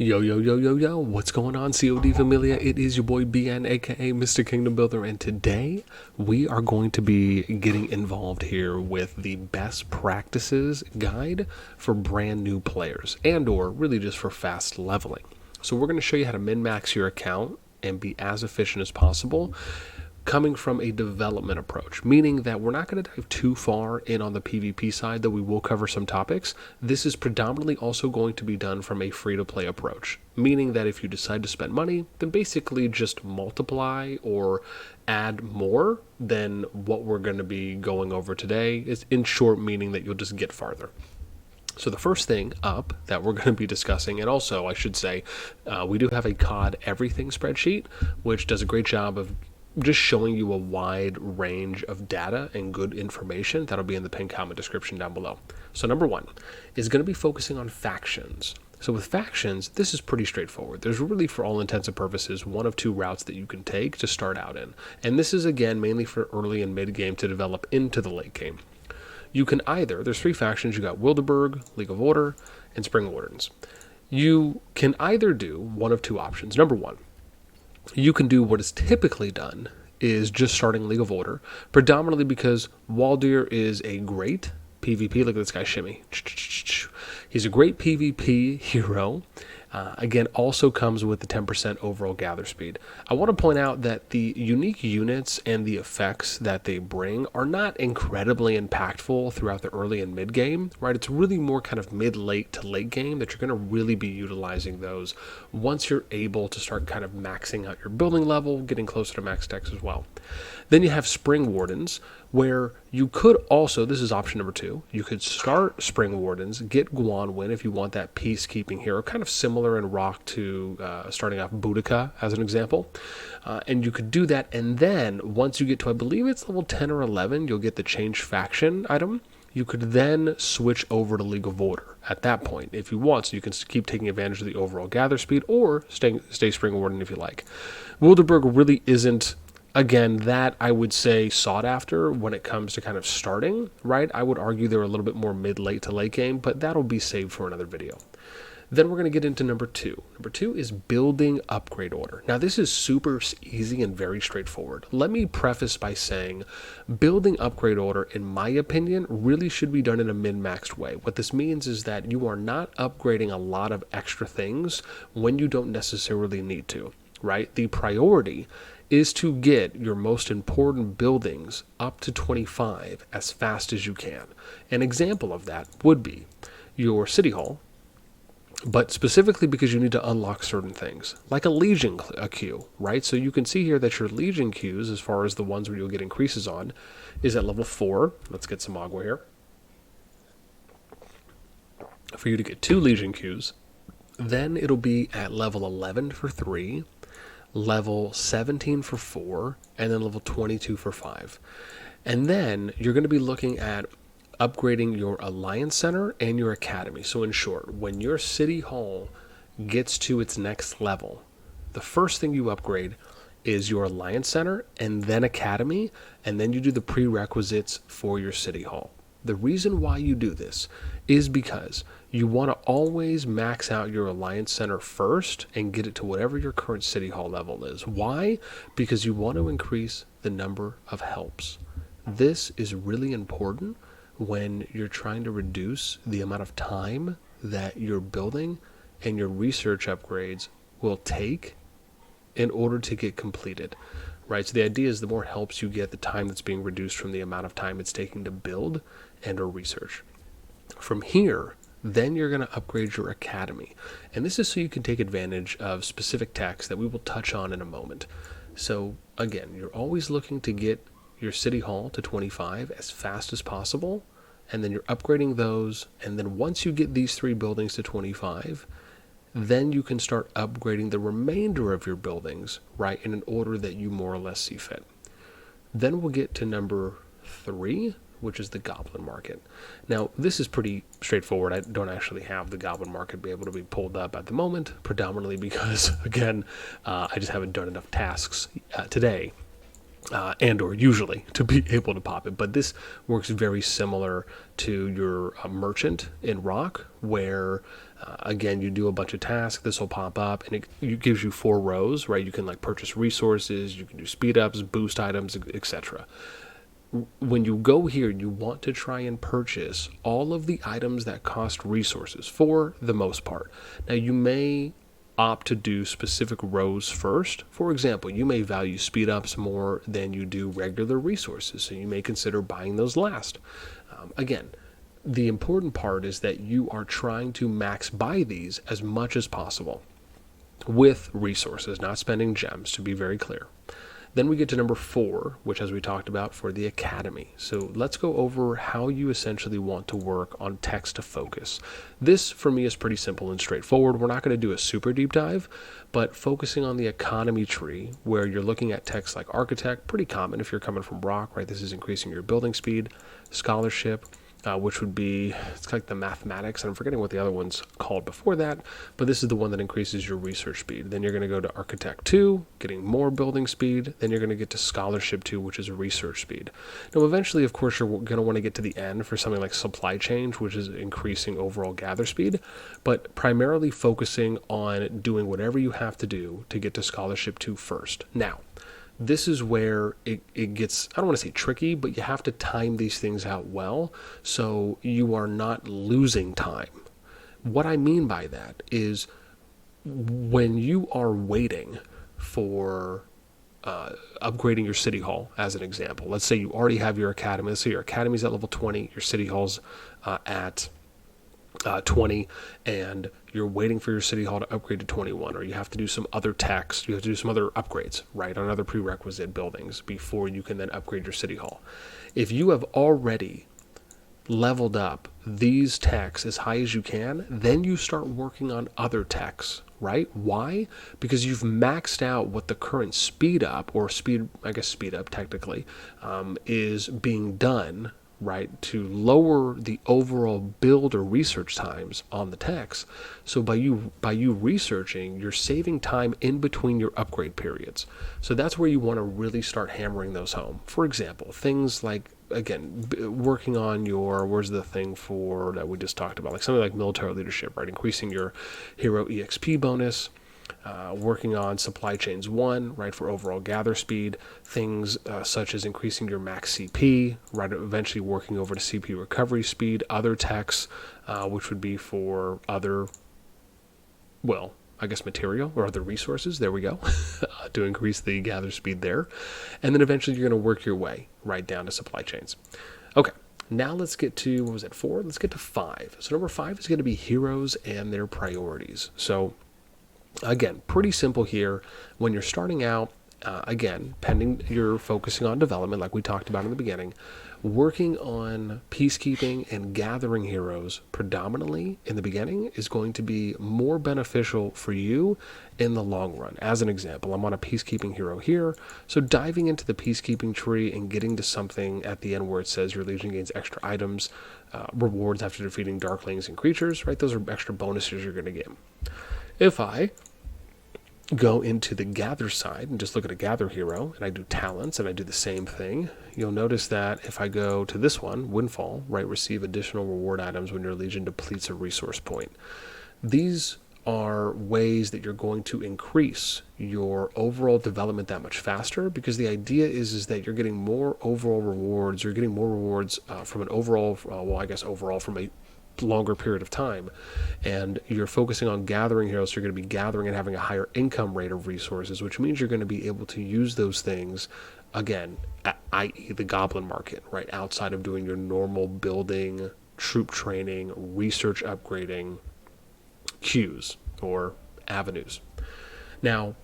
Yo, yo, yo, yo, yo, what's going on, COD Familia? It is your boy BN, aka Mr. Kingdom Builder, and today we are going to be getting involved here with the best practices guide for brand new players, and or really just for fast leveling. So we're going to show you how to min-max your account and be as efficient as possible, coming from a development approach, meaning that we're not going to dive too far in on the PvP side, though we will cover some topics. This is predominantly also going to be done from a free-to-play approach, meaning that if you decide to spend money, then basically just multiply or add more than what we're going to be going over today. Is in short, meaning that you'll just get farther. So the first thing up that we're going to be discussing, and also I should say, we do have a COD everything spreadsheet, which does a great job of just showing you a wide range of data and good information. That'll be in the pinned comment description down below. So number one is going to be focusing on factions. So with factions, this is pretty straightforward. There's really, for all intents and purposes, one of two routes that you can take to start out in. And this is, again, mainly for early and mid game to develop into the late game. You can either, there's three factions, you got Wilderburg, League of Order, and Spring Wardens. You can either do one of two options. Number one, you can do what is typically done, is just starting League of Order, predominantly because Waldir is a great PvP. Look at this guy shimmy. He's a great PvP hero. Again, also comes with the 10% overall gather speed. I want to point out that the unique units and the effects that they bring are not incredibly impactful throughout the early and mid game, right? It's really more kind of mid-late to late game that you're going to really be utilizing those once you're able to start kind of maxing out your building level, getting closer to max decks as well. Then you have Spring Wardens, where you could also, this is option number two, you could start Spring Wardens, get Guanwin if you want that peacekeeping hero, kind of similar in Rock to starting off Boudica as an example. And you could do that, and then once you get to, I believe it's level 10 or 11, you'll get the Change Faction item. You could then switch over to League of Order at that point if you want, so you can keep taking advantage of the overall gather speed, or stay Spring Warden if you like. Wilderburg really isn't, again, that I would say sought after when it comes to kind of starting, right? I would argue they're a little bit more mid-late to late game, but that'll be saved for another video. Then we're going to get into number two. Number two is building upgrade order. Now, this is super easy and very straightforward. Let me preface by saying building upgrade order, in my opinion, really should be done in a min-maxed way. What this means is that you are not upgrading a lot of extra things when you don't necessarily need to, right? The priority is to get your most important buildings up to 25 as fast as you can. An example of that would be your City Hall, but specifically because you need to unlock certain things, like a Legion queue, right? So you can see here that your Legion queues, as far as the ones where you'll get increases on, is at level 4. Let's get some agua here. For you to get 2 Legion queues, then it'll be at level 11 for 3, level 17 for 4, and then level 22 for 5. And then you're going to be looking at upgrading your Alliance Center and your Academy. So in short, when your City Hall gets to its next level, the first thing you upgrade is your Alliance Center and then Academy, and then you do the prerequisites for your City Hall. The reason why you do this is because you want to always max out your Alliance Center first and get it to whatever your current City Hall level is. Why? Because you want to increase the number of helps. This is really important when you're trying to reduce the amount of time that your building and your research upgrades will take in order to get completed. Right, so the idea is the more helps you get, the time that's being reduced from the amount of time it's taking to build and or research. From here, then you're going to upgrade your Academy. And this is so you can take advantage of specific techs that we will touch on in a moment. So again, you're always looking to get your City Hall to 25 as fast as possible, and then you're upgrading those, and then once you get these 3 buildings to 25, then you can start upgrading the remainder of your buildings, right, in an order that you more or less see fit. Then we'll get to number 3, which is the Goblin Market. Now, this is pretty straightforward. I don't actually have the Goblin Market be able to be pulled up at the moment, predominantly because, again, I just haven't done enough tasks today and or usually to be able to pop it. But this works very similar to your merchant in Rock, where Again, you do a bunch of tasks, this will pop up, and it gives you 4 rows, right? You can like purchase resources, you can do speed ups, boost items, etc. When you go here, you want to try and purchase all of the items that cost resources for the most part. Now, you may opt to do specific rows first. For example, you may value speed ups more than you do regular resources, so you may consider buying those last. Again, the important part is that you are trying to max buy these as much as possible with resources, not spending gems, to be very clear. Then we get to number 4, which, as we talked about, for the academy. So let's go over how you essentially want to work on text to focus. This, for me, is pretty simple and straightforward. We're not going to do a super deep dive, but focusing on the economy tree, where you're looking at text like architect, pretty common if you're coming from rock, right? This is increasing your building speed, scholarship, which would be, it's like the mathematics, and I'm forgetting what the other one's called before that, but this is the one that increases your research speed. Then you're going to go to Architect 2, getting more building speed. Then you're going to get to Scholarship 2, which is research speed. Now, eventually, of course, you're going to want to get to the end for something like Supply Chain, which is increasing overall gather speed, but primarily focusing on doing whatever you have to do to get to Scholarship 2 first. Now, this is where it gets, I don't want to say tricky, but you have to time these things out well so you are not losing time. What I mean by that is when you are waiting for upgrading your city hall, as an example. Let's say you already have your academy. Let's say your academy's at level 20, your city hall's at 20, and you're waiting for your city hall to upgrade to 21, or you have to do some other techs, you have to do some other upgrades, right, on other prerequisite buildings before you can then upgrade your city hall. If you have already leveled up these techs as high as you can, then you start working on other techs, right? Why? Because you've maxed out what the current speed up, or speed up technically, is being done, right, to lower the overall build or research times on the techs. So by you researching, you're saving time in between your upgrade periods. So that's where you want to really start hammering those home. For example, things like, again, working on your, where's the thing for that we just talked about, like something like military leadership, right? Increasing your hero EXP bonus, working on supply chains 1, right, for overall gather speed, things such as increasing your max CP, right, eventually working over to CP recovery speed, other techs, which would be for other, well, I guess material or other resources, there we go, to increase the gather speed there. And then eventually you're going to work your way right down to supply chains. Okay, now let's get to, what was it, 4? Let's get to 5. So number 5 is going to be heroes and their priorities. So again, pretty simple here. When you're starting out, again, pending you're focusing on development, like we talked about in the beginning, working on peacekeeping and gathering heroes predominantly in the beginning is going to be more beneficial for you in the long run. As an example, I'm on a peacekeeping hero here, so diving into the peacekeeping tree and getting to something at the end where it says your legion gains extra items, rewards after defeating darklings and creatures, right? Those are extra bonuses you're going to get. If I go into the gather side and just look at a gather hero, and I do talents and I do the same thing, you'll notice that if I go to this one, Windfall, right, receive additional reward items when your legion depletes a resource point. These are ways that you're going to increase your overall development that much faster, because the idea is that you're getting more overall rewards, you're getting more rewards from an overall, overall from a longer period of time, and you're focusing on gathering heroes, so you're going to be gathering and having a higher income rate of resources, which means you're going to be able to use those things again, i.e. the Goblin Market, right, outside of doing your normal building, troop training, research upgrading queues or avenues. Now,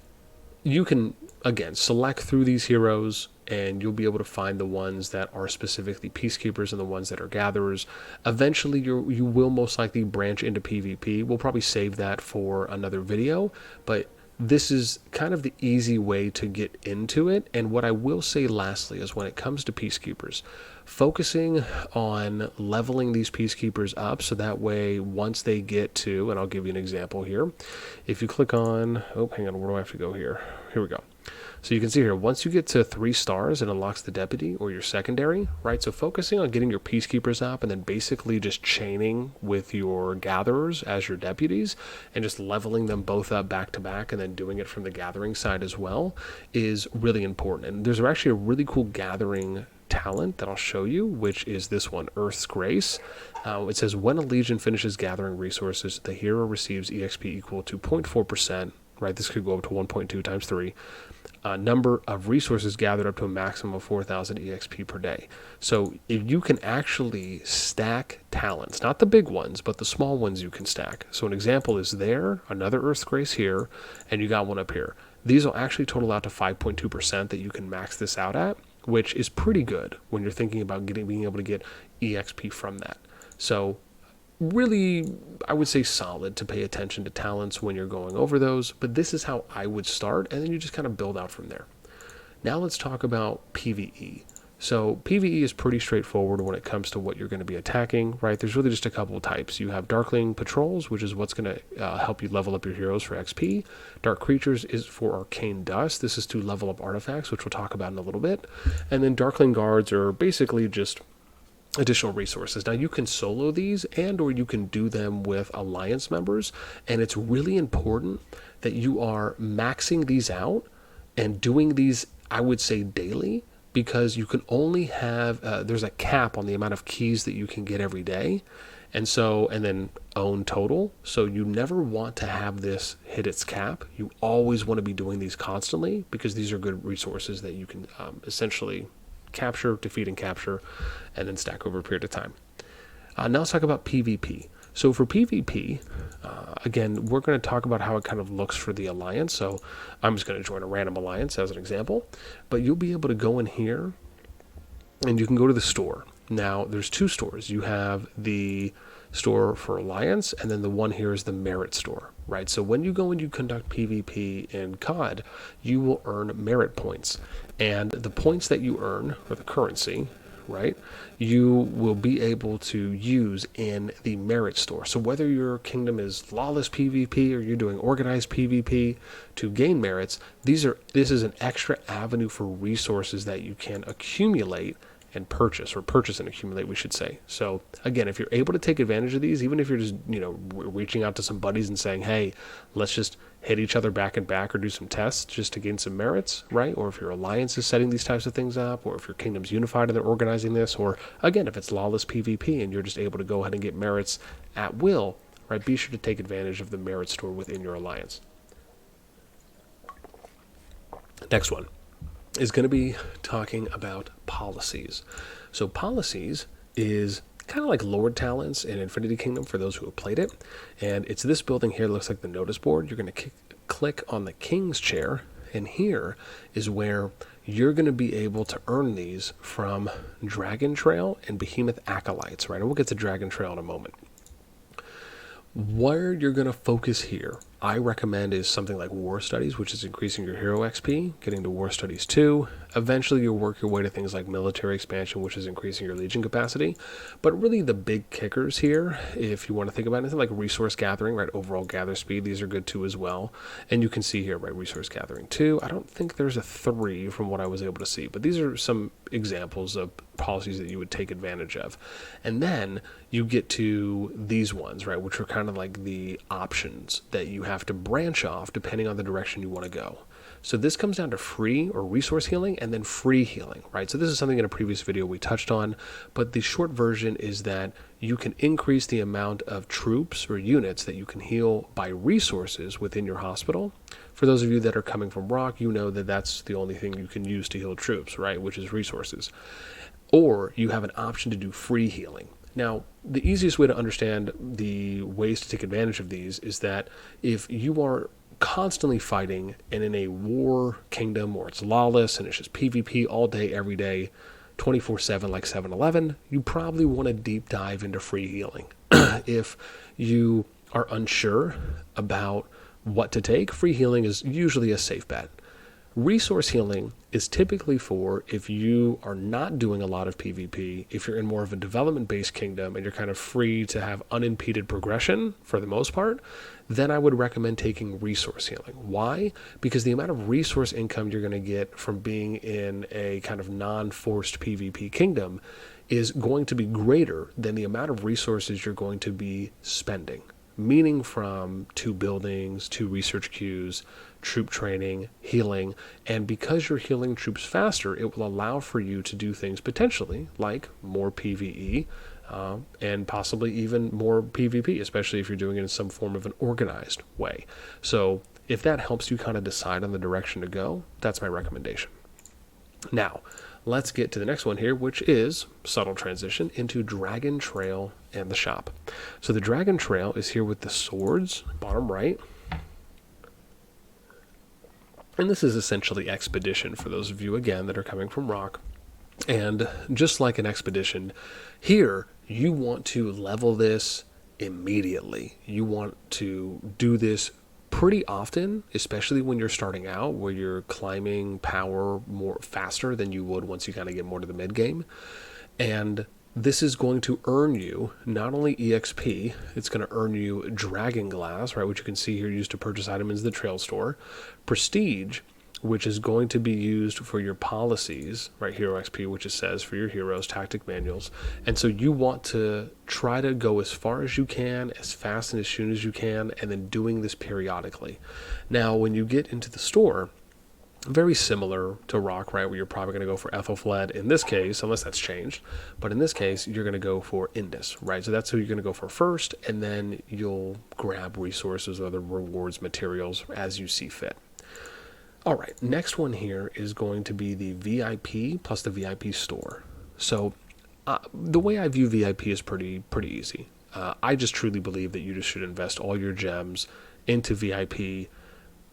you can, again, select through these heroes, and you'll be able to find the ones that are specifically peacekeepers and the ones that are gatherers. Eventually, you will most likely branch into PvP. We'll probably save that for another video, but this is kind of the easy way to get into it. And what I will say lastly is when it comes to peacekeepers, focusing on leveling these peacekeepers up so that way once they get to, and I'll give you an example here. If you click on, oh, hang on, where do I have to go here? Here we go. So you can see here, once you get to 3 stars, it unlocks the deputy or your secondary, right? So focusing on getting your peacekeepers up and then basically just chaining with your gatherers as your deputies and just leveling them both up back to back and then doing it from the gathering side as well is really important. And there's actually a really cool gathering talent that I'll show you, which is this one, Earth's Grace. It says when a legion finishes gathering resources, the hero receives EXP equal to 0.4%, right? This could go up to 1.2 times 3. Number of resources gathered up to a maximum of 4,000 EXP per day. So if you can actually stack talents, not the big ones, but the small ones you can stack. So an example is there, another Earth's Grace here, and you got one up here. These will actually total out to 5.2% that you can max this out at, which is pretty good when you're thinking about being able to get EXP from that. So really, I would say solid to pay attention to talents when you're going over those, but this is how I would start, and then you just kind of build out from there. Now let's talk about PvE. So PvE is pretty straightforward when it comes to what you're going to be attacking, right? There's really just a couple of types. You have Darkling Patrols, which is what's going to help you level up your heroes for XP. Dark Creatures is for Arcane Dust. This is to level up artifacts, which we'll talk about in a little bit. And then Darkling Guards are basically just additional resources. Now you can solo these and or you can do them with alliance members, and it's really important that you are maxing these out and doing these, I would say, daily, because you can only have there's a cap on the amount of keys that you can get every day, and then own total. So you never want to have this hit its cap. You always want to be doing these constantly because these are good resources that you can essentially capture, defeat, and capture, and then stack over a period of time. Now let's talk about PvP. So for PvP, again, we're going to talk about how it kind of looks for the alliance. So I'm just going to join a random alliance as an example, but you'll be able to go in here and you can go to the store. Now there's 2 stores. You have the store for alliance, and then the one here is the merit store, right? So when you go and you conduct PvP in CoD, you will earn merit points, and the points that you earn, or the currency, right, you will be able to use in the merit store. So whether your kingdom is lawless PvP or you're doing organized PvP to gain merits, this is an extra avenue for resources that you can accumulate and purchase and accumulate, we should say. So again, if you're able to take advantage of these, even if you're just, reaching out to some buddies and saying, hey, let's just hit each other back and back or do some tests just to gain some merits, right? Or if your alliance is setting these types of things up, or if your kingdom's unified and they're organizing this, or again, if it's lawless PvP and you're just able to go ahead and get merits at will, right? Be sure to take advantage of the merit store within your alliance. Next one is going to be talking about policies. So policies is kind of like Lord Talents in Infinity Kingdom for those who have played it. And it's this building here, looks like the notice board. You're going to click on the King's Chair, and here is where you're going to be able to earn these from Dragon Trail and Behemoth Acolytes, right? And we'll get to Dragon Trail in a moment. Where you're going to focus here, I recommend, is something like War Studies, which is increasing your hero XP, getting to War Studies 2. Eventually, you'll work your way to things like Military Expansion, which is increasing your Legion capacity. But really, the big kickers here, if you want to think about anything like Resource Gathering, right, overall gather speed, these are good too as well. And you can see here, right, Resource Gathering 2. I don't think there's a 3 from what I was able to see, but these are some examples of policies that you would take advantage of. And then you get to these ones, right, which are kind of like the options that you have to branch off depending on the direction you want to go. So this comes down to free or resource healing and then free healing, right? So this is something in a previous video we touched on, but the short version is that you can increase the amount of troops or units that you can heal by resources within your hospital. For those of you that are coming from Rock, you know that that's the only thing you can use to heal troops, right? Which is resources. Or you have an option to do free healing. Now, the easiest way to understand the ways to take advantage of these is that if you are constantly fighting and in a war kingdom where it's lawless and it's just PvP all day, every day, 24/7 like 7-Eleven, you probably want to deep dive into free healing. If you are unsure about what to take, free healing is usually a safe bet. Resource healing is typically for if you are not doing a lot of PvP, if you're in more of a development-based kingdom and you're kind of free to have unimpeded progression for the most part, then I would recommend taking resource healing. Why? Because the amount of resource income you're going to get from being in a kind of non-forced PvP kingdom is going to be greater than the amount of resources you're going to be spending. Meaning from 2 buildings, 2 research queues, troop training, healing, and because you're healing troops faster, it will allow for you to do things potentially like more PvE and possibly even more PvP, especially if you're doing it in some form of an organized way. So if that helps you kind of decide on the direction to go, that's my recommendation. Now, let's get to the next one here, which is subtle transition into Dragon Trail and the shop. So the Dragon Trail is here with the swords, bottom right. And this is essentially Expedition for those of you, again, that are coming from Rock. And just like an Expedition, here you want to level this immediately. You want to do this pretty often, especially when you're starting out, where you're climbing power more faster than you would once you kind of get more to the mid game. And this is going to earn you not only EXP, it's going to earn you Dragon Glass, right, which you can see here used to purchase items in the Trail Store, Prestige, which is going to be used for your policies, right, Hero XP, which it says for your heroes, tactic manuals. And so you want to try to go as far as you can, as fast and as soon as you can, and then doing this periodically. Now, when you get into the store, very similar to Rock, right, where you're probably going to go for Ethelfled in this case, unless that's changed. But in this case, you're going to go for Indus, right? So that's who you're going to go for first, and then you'll grab resources, other rewards, materials as you see fit. All right, next one here is going to be the VIP plus the VIP store. So the way I view VIP is pretty easy. I just truly believe that you just should invest all your gems into VIP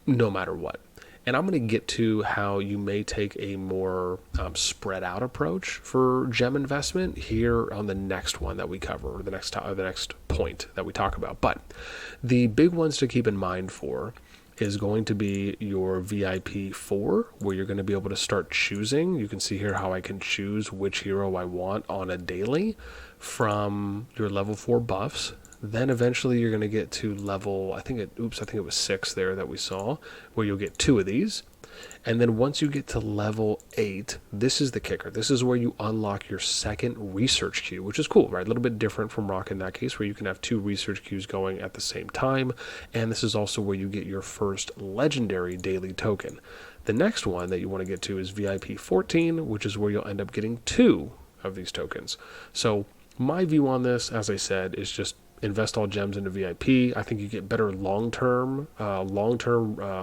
no matter what. And I'm going to get to how you may take a more spread out approach for gem investment here on the next one that we cover, or the next point that we talk about. But the big ones to keep in mind for is going to be your VIP 4, where you're going to be able to start choosing. You can see here how I can choose which hero I want on a daily from your level 4 buffs. Then eventually you're going to get to level, I think it was 6 there that we saw, where you'll get 2 of these. And then once you get to level 8, this is the kicker. This is where you unlock your second research queue, which is cool, right? A little bit different from Rock in that case, where you can have 2 research queues going at the same time. And this is also where you get your first legendary daily token. The next one that you want to get to is VIP 14, which is where you'll end up getting 2 of these tokens. So my view on this, as I said, is just invest all gems into VIP. I think you get better long-term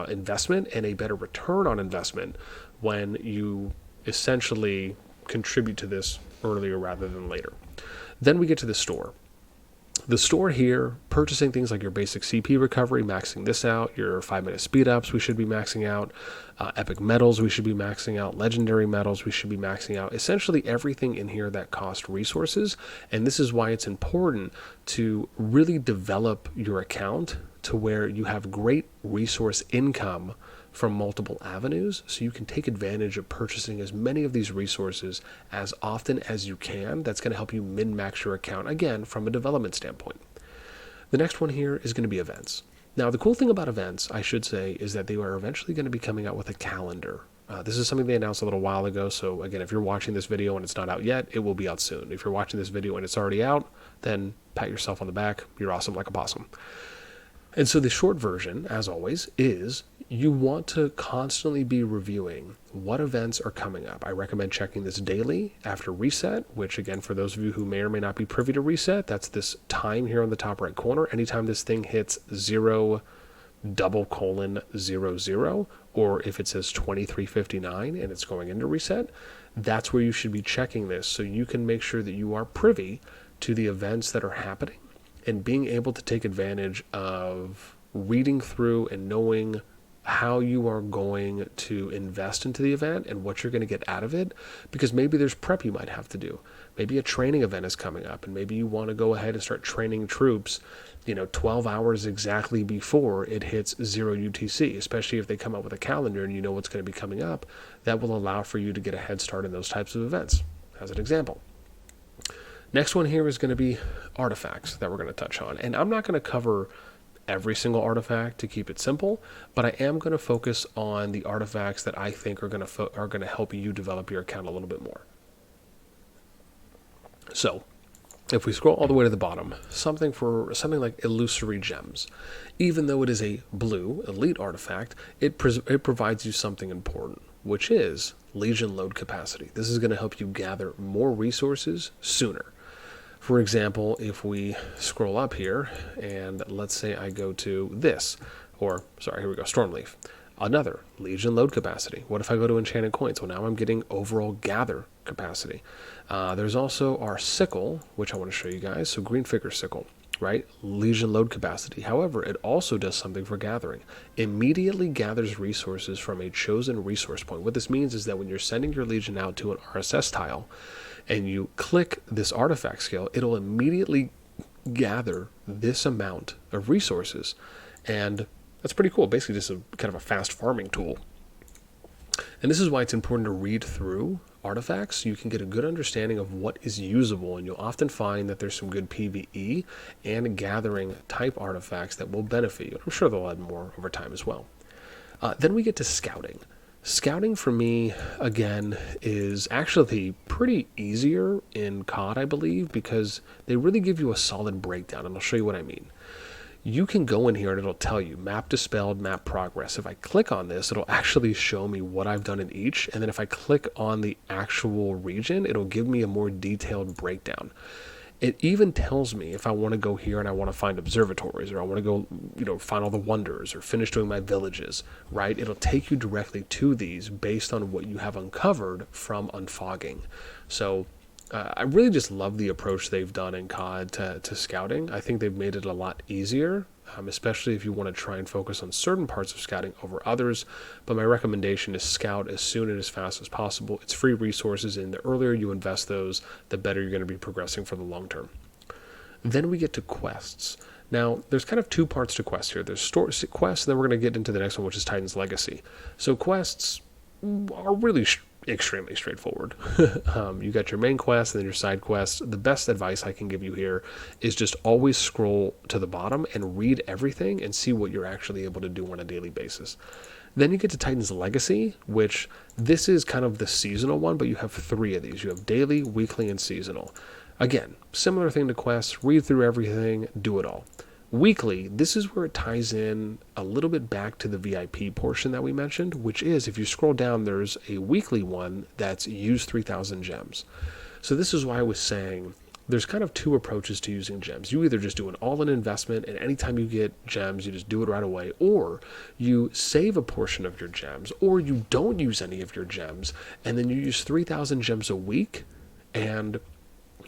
investment and a better return on investment when you essentially contribute to this earlier rather than later. Then we get to the store. The store here, purchasing things like your basic CP recovery, maxing this out, your 5-minute speed ups we should be maxing out, epic medals we should be maxing out, legendary medals we should be maxing out, essentially everything in here that costs resources. And this is why it's important to really develop your account to where you have great resource income from multiple avenues, so you can take advantage of purchasing as many of these resources as often as you can. That's going to help you min-max your account, again, from a development standpoint. The next one here is going to be events. Now, the cool thing about events, I should say, is that they are eventually going to be coming out with a calendar. This is something they announced a little while ago, so again, if you're watching this video and it's not out yet, it will be out soon. If you're watching this video and it's already out, then pat yourself on the back. You're awesome like a possum. And so the short version, as always, is you want to constantly be reviewing what events are coming up. I recommend checking this daily after reset, which again, for those of you who may or may not be privy to reset, that's this time here on the top right corner. Anytime this thing hits 0:00, or if it says 2359 and it's going into reset, that's where you should be checking this so you can make sure that you are privy to the events that are happening and being able to take advantage of reading through and knowing how you are going to invest into the event and what you're going to get out of it, because maybe there's prep you might have to do. Maybe a training event is coming up, and maybe you want to go ahead and start training troops, 12 hours exactly before it hits 0 UTC, especially if they come up with a calendar and you know what's going to be coming up. That will allow for you to get a head start in those types of events, as an example. Next one here is going to be artifacts that we're going to touch on. And I'm not going to cover every single artifact to keep it simple, but I am going to focus on the artifacts that I think are going to help you develop your account a little bit more. So, if we scroll all the way to the bottom, something like illusory gems. Even though it is a blue elite artifact, it provides you something important, which is Legion load capacity. This is going to help you gather more resources sooner. For example, if we scroll up here and let's say I go to this, here we go, Stormleaf. Another Legion load capacity. What if I go to Enchanted Coins? Well, now I'm getting overall gather capacity. There's also our sickle, which I want to show you guys. So green figure sickle, right? Legion load capacity. However, it also does something for gathering. Immediately gathers resources from a chosen resource point. What this means is that when you're sending your Legion out to an RSS tile and you click this artifact skill, it'll immediately gather this amount of resources. And that's pretty cool. Basically just a kind of a fast farming tool. And this is why it's important to read through artifacts so you can get a good understanding of what is usable, and you'll often find that there's some good PvE and gathering type artifacts that will benefit you. I'm sure they'll add more over time as well. Then we get to scouting. Scouting for me, again, is actually pretty easier in CoD, I believe, because they really give you a solid breakdown, and I'll show you what I mean. You can go in here and it'll tell you map dispelled, map progress. If I click on this, it'll actually show me what I've done in each. And then if I click on the actual region, it'll give me a more detailed breakdown. It even tells me if I want to go here and I want to find observatories, or I want to go, find all the wonders, or finish doing my villages, right? It'll take you directly to these based on what you have uncovered from unfogging. So I really just love the approach they've done in CoD to scouting. I think they've made it a lot easier, especially if you want to try and focus on certain parts of scouting over others. But my recommendation is scout as soon and as fast as possible. It's free resources, and the earlier you invest those, the better you're going to be progressing for the long term. Then we get to quests. Now, there's kind of two parts to quests here. There's quests, and then we're going to get into the next one, which is Titan's Legacy. So quests are really extremely straightforward. You got your main quest and then your side quests. The best advice I can give you here is just always scroll to the bottom and read everything and see what you're actually able to do on a daily basis. Then you get to Titan's Legacy, which this is kind of the seasonal one, but you have 3 of these. You have daily, weekly, and seasonal. Again, similar thing to quests, read through everything, do it all. Weekly, this is where it ties in a little bit back to the VIP portion that we mentioned, which is, if you scroll down, there's a weekly one that's use 3,000 gems. So this is why I was saying there's kind of 2 approaches to using gems. You either just do an all-in investment, and anytime you get gems, you just do it right away, or you save a portion of your gems, or you don't use any of your gems, and then you use 3,000 gems a week, and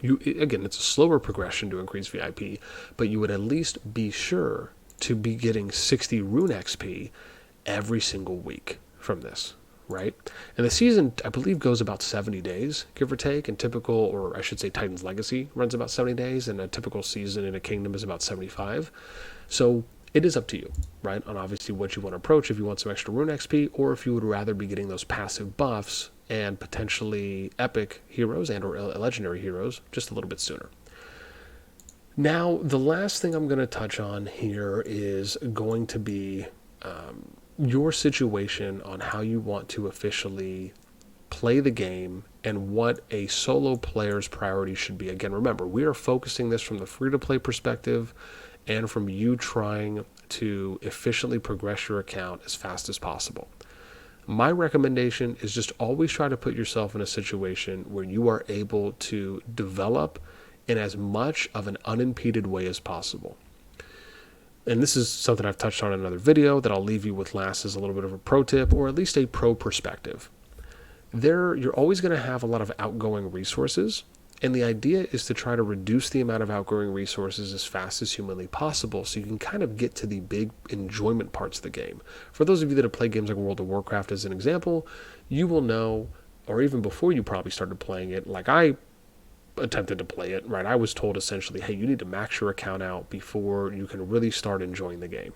again, it's a slower progression to increase VIP, but you would at least be sure to be getting 60 rune XP every single week from this, right? And the season, I believe, goes about 70 days, give or take, and typical, or I should say Titan's Legacy runs about 70 days, and a typical season in a kingdom is about 75. So it is up to you, right, on obviously what you want to approach, if you want some extra rune XP, or if you would rather be getting those passive buffs and potentially epic heroes and or legendary heroes just a little bit sooner. Now, the last thing I'm going to touch on here is going to be your situation on how you want to officially play the game and what a solo player's priority should be. Again, remember, we are focusing this from the free-to-play perspective and from you trying to efficiently progress your account as fast as possible. My recommendation is just always try to put yourself in a situation where you are able to develop in as much of an unimpeded way as possible. And this is something I've touched on in another video that I'll leave you with last as a little bit of a pro tip, or at least a pro perspective. You're always going to have a lot of outgoing resources, and the idea is to try to reduce the amount of outgoing resources as fast as humanly possible so you can kind of get to the big enjoyment parts of the game. For those of you that have played games like World of Warcraft as an example, you will know, or even before you probably started playing it, like I attempted to play it, right, I was told essentially, hey, you need to max your account out before you can really start enjoying the game.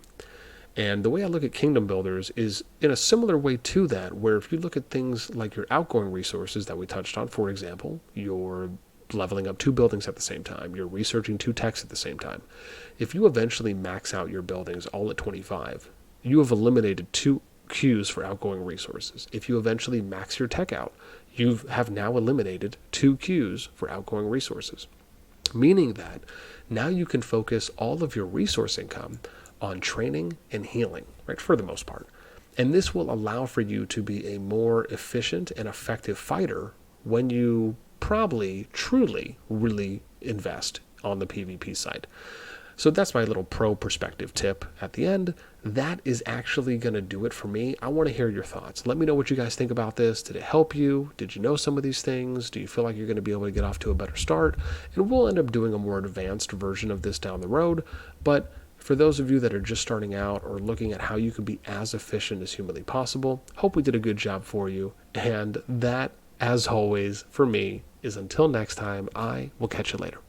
And the way I look at kingdom builders is in a similar way to that, where if you look at things like your outgoing resources that we touched on, for example, you're leveling up 2 buildings at the same time, you're researching 2 techs at the same time. If you eventually max out your buildings all at 25, you have eliminated 2 queues for outgoing resources. If you eventually max your tech out, you have now eliminated 2 queues for outgoing resources. Meaning that now you can focus all of your resource income on training and healing, right, for the most part. And this will allow for you to be a more efficient and effective fighter when you probably, truly, really invest on the PvP side. So that's my little pro perspective tip at the end. That is actually going to do it for me. I want to hear your thoughts. Let me know what you guys think about this. Did it help you? Did you know some of these things? Do you feel like you're going to be able to get off to a better start? And we'll end up doing a more advanced version of this down the road. But for those of you that are just starting out or looking at how you can be as efficient as humanly possible, hope we did a good job for you. And that, as always, for me, is until next time, I will catch you later.